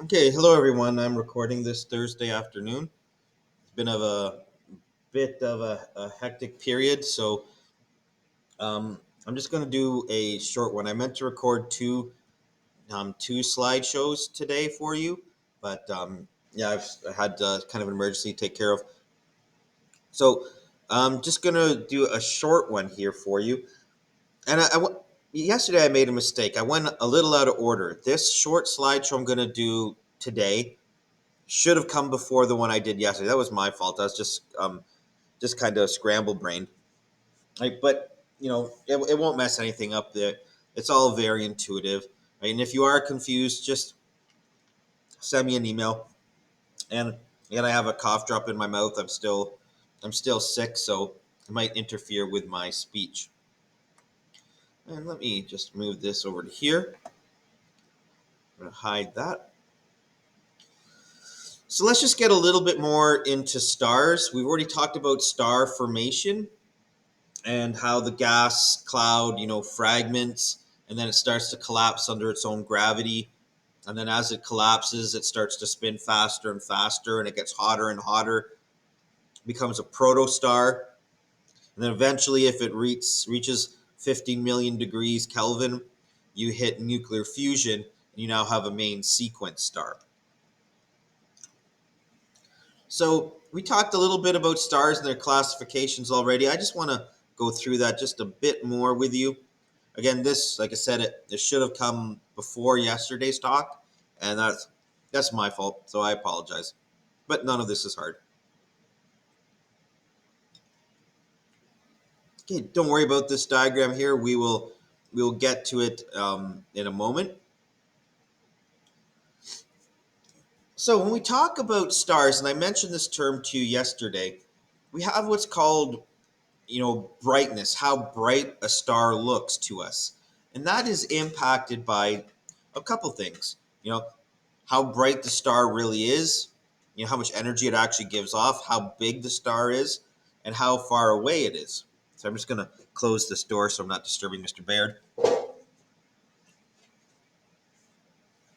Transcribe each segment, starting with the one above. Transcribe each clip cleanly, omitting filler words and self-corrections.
Okay, hello everyone. I'm recording this Thursday afternoon. It's been of a bit of a hectic period, so I'm just going to do a short one. I meant to record two slideshows today for you, but yeah, I had kind of an emergency to take care of. So I'm just going to do a short one here for you. And yesterday I made a mistake. I went a little out of order. This short slideshow I'm going to do today should have come before the one I did yesterday. That was my fault. I was just kind of scramble brained. But it won't mess anything up. There, it's all very intuitive. Right? And if you are confused, just send me an email. And I have a cough drop in my mouth. I'm still sick, so it might interfere with my speech. And let me just move this over to here. I'm gonna hide that. So let's just get a little bit more into stars. We've already talked about star formation and how the gas cloud, fragments and then it starts to collapse under its own gravity. And then as it collapses, it starts to spin faster and faster and it gets hotter and hotter, it becomes a protostar. And then eventually, if it reaches 15 million degrees Kelvin, you hit nuclear fusion and you now have a main sequence star. So we talked a little bit about stars and their classifications already. I just want to go through that just a bit more with you. Again, this, like I said, it should have come before yesterday's talk, and that's my fault. So I apologize. But none of this is hard. Okay, don't worry about this diagram here. We will get to it in a moment. So when we talk about stars, and I mentioned this term to you yesterday, we have what's called brightness, how bright a star looks to us. And that is impacted by a couple things. How bright the star really is, how much energy it actually gives off, how big the star is, and how far away it is. So I'm just going to close this door so I'm not disturbing Mr. Baird.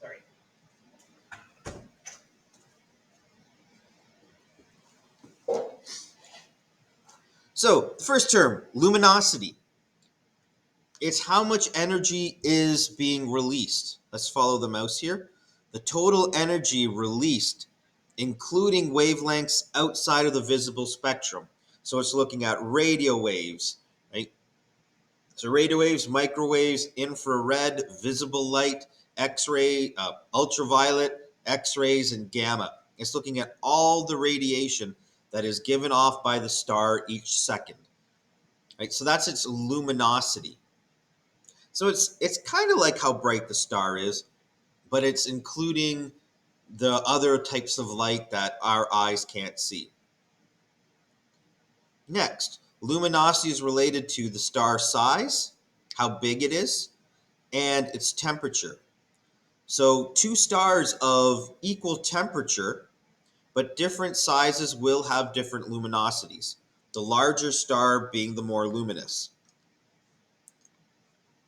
Sorry. So, the first term, luminosity. It's how much energy is being released. Let's follow the mouse here. The total energy released, including wavelengths outside of the visible spectrum. So it's looking at radio waves, right? So radio waves, microwaves, infrared, visible light, X-ray, ultraviolet, X-rays, and gamma. It's looking at all the radiation that is given off by the star each second. Right? So that's its luminosity. So it's kind of like how bright the star is, but it's including the other types of light that our eyes can't see. Next, luminosity is related to the star size, how big it is, and its temperature. So two stars of equal temperature, but different sizes will have different luminosities. The larger star being the more luminous.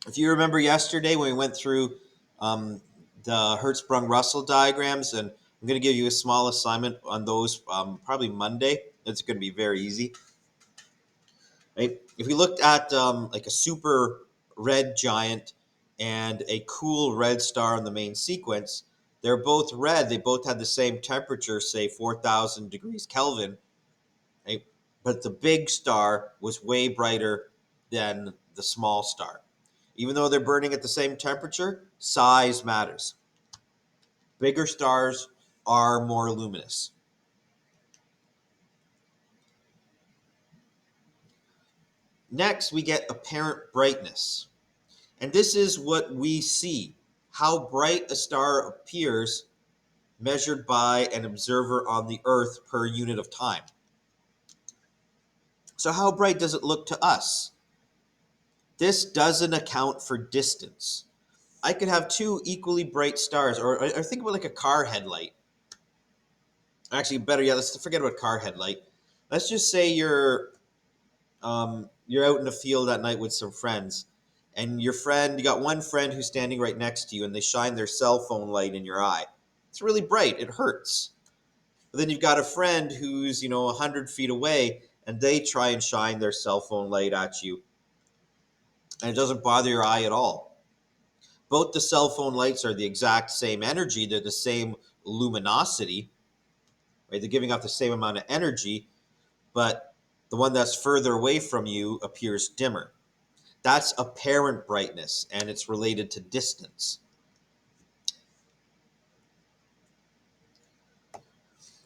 If you remember yesterday when we went through the Hertzsprung-Russell diagrams, and I'm going to give you a small assignment on those probably Monday. It's going to be very easy. Right? If we looked at like a super red giant and a cool red star in the main sequence, they're both red. They both had the same temperature, say 4,000 degrees Kelvin. Right? But the big star was way brighter than the small star. Even though they're burning at the same temperature, size matters. Bigger stars are more luminous. Next, we get apparent brightness. And this is what we see, how bright a star appears measured by an observer on the Earth per unit of time. So how bright does it look to us? This doesn't account for distance. I could have two equally bright stars, or think about like a car headlight. Actually, better yet, let's forget about car headlight. Let's just say you're out in the field at night with some friends, and you got one friend who's standing right next to you, and they shine their cell phone light in your eye. It's really bright. It hurts. But then you've got a friend who's, 100 feet away and they try and shine their cell phone light at you and it doesn't bother your eye at all. Both the cell phone lights are the exact same energy, they're the same luminosity, right? They're giving off the same amount of energy, but the one that's further away from you appears dimmer. That's apparent brightness, and it's related to distance.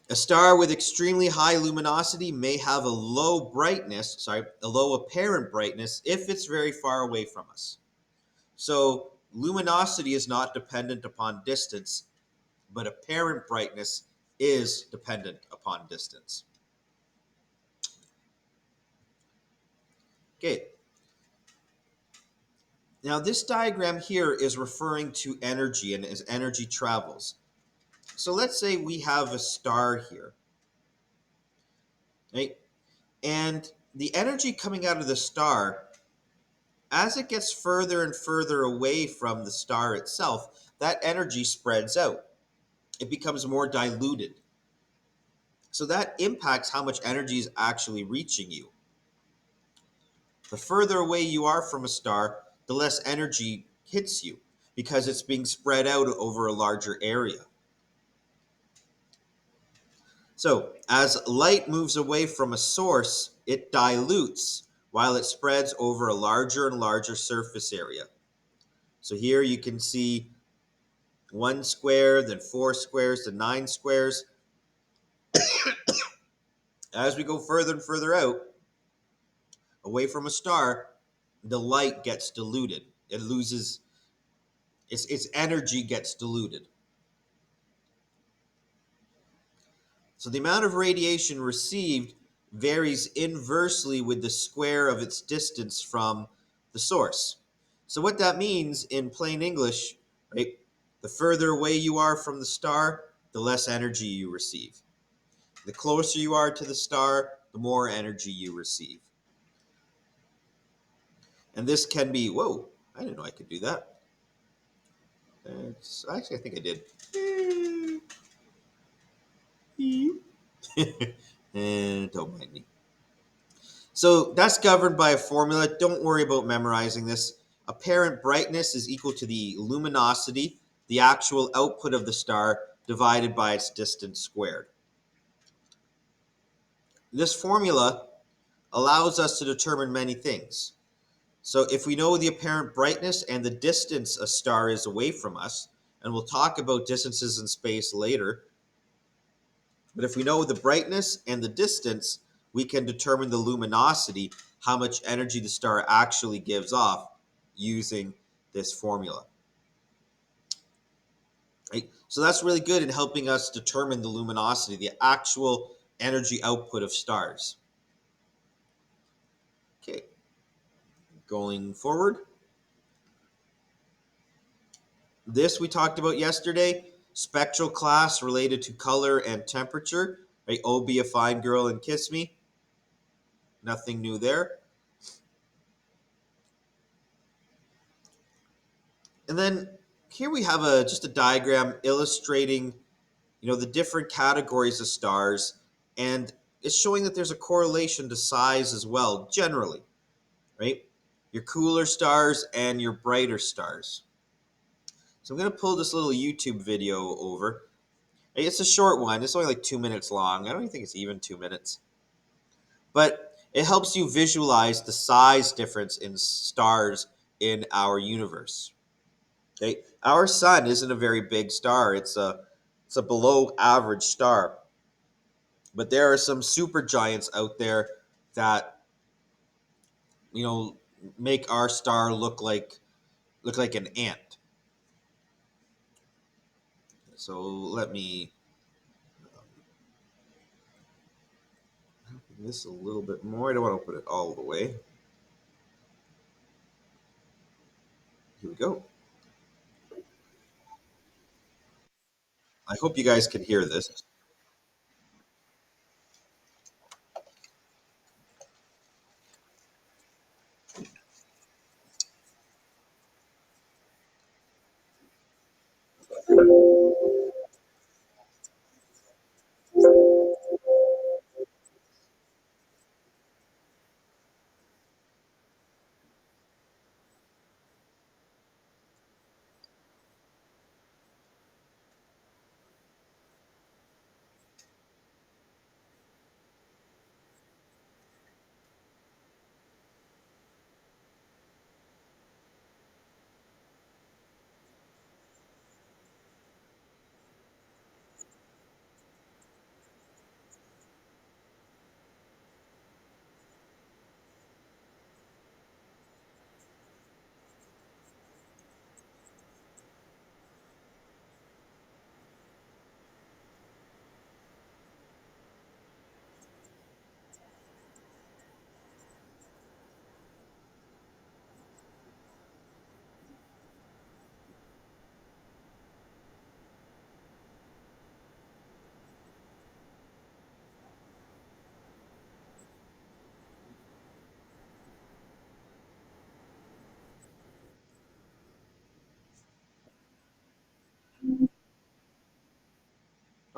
A star with extremely high luminosity may have a low apparent brightness if it's very far away from us. So luminosity is not dependent upon distance, but apparent brightness is dependent upon distance. Okay. Now this diagram here is referring to energy and as energy travels. So let's say we have a star here, right? And the energy coming out of the star, as it gets further and further away from the star itself, that energy spreads out. It becomes more diluted. So that impacts how much energy is actually reaching you. The further away you are from a star, the less energy hits you because it's being spread out over a larger area. So, as light moves away from a source, it dilutes while it spreads over a larger and larger surface area. So here you can see 1 square, then 4 squares, then 9 squares. As we go further and further out, away from a star, the light gets diluted. It loses its energy gets diluted. So the amount of radiation received varies inversely with the square of its distance from the source. So what that means in plain English, right? The further away you are from the star, the less energy you receive. The closer you are to the star, the more energy you receive. And this can be, whoa, I didn't know I could do that. Actually, I think I did. And don't mind me. So that's governed by a formula. Don't worry about memorizing this. Apparent brightness is equal to the luminosity, the actual output of the star, divided by its distance squared. This formula allows us to determine many things. So if we know the apparent brightness and the distance a star is away from us, and we'll talk about distances in space later, but if we know the brightness and the distance, we can determine the luminosity, how much energy the star actually gives off using this formula. Right? So that's really good in helping us determine the luminosity, the actual energy output of stars. Okay, going forward. This we talked about yesterday, spectral class related to color and temperature. Right? Oh, be a fine girl and kiss me. Nothing new there. And then here we have just a diagram illustrating, the different categories of stars, and it's showing that there's a correlation to size as well, generally, right? Your cooler stars and your brighter stars. So I'm going to pull this little YouTube video over. It's a short one. It's only like 2 minutes long. I don't even think it's even 2 minutes. But it helps you visualize the size difference in stars in our universe. Okay? Our sun isn't a very big star. It's a below average star. But there are some supergiants out there that you know make our star look like an ant. So let me open this a little bit more. I don't want to open it all the way. Here we go. I hope you guys can hear this.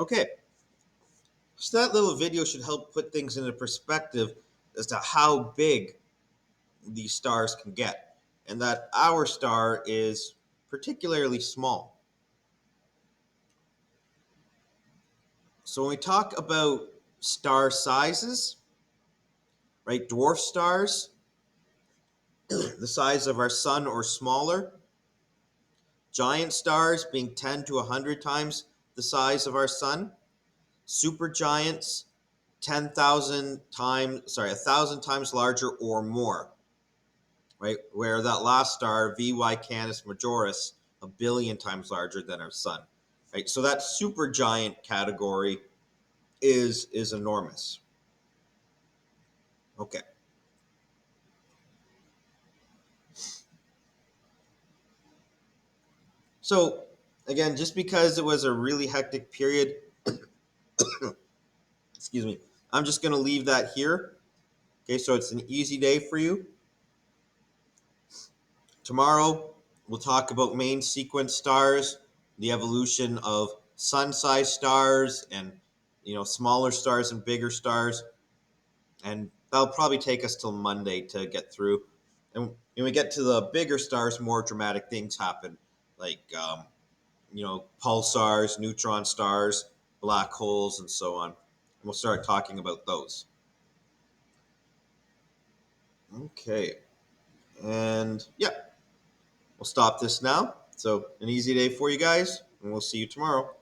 Okay, so that little video should help put things into perspective as to how big these stars can get, and that our star is particularly small. So when we talk about star sizes, right, dwarf stars, the size of our sun or smaller, giant stars being 10 to 100 times the size of our sun, supergiants 10,000 times, 1,000 times larger or more, right? Where that last star, VY Canis Majoris, a billion times larger than our sun, right? So that supergiant category is enormous. Okay. So again, just because it was a really hectic period, excuse me, I'm just going to leave that here. Okay, so it's an easy day for you. Tomorrow, we'll talk about main sequence stars, the evolution of sun-sized stars, and smaller stars and bigger stars, and that'll probably take us till Monday to get through. And when we get to the bigger stars, more dramatic things happen, like pulsars, neutron stars, black holes, and so on. And we'll start talking about those. Okay, and yeah, we'll stop this now. So, an easy day for you guys, and we'll see you tomorrow.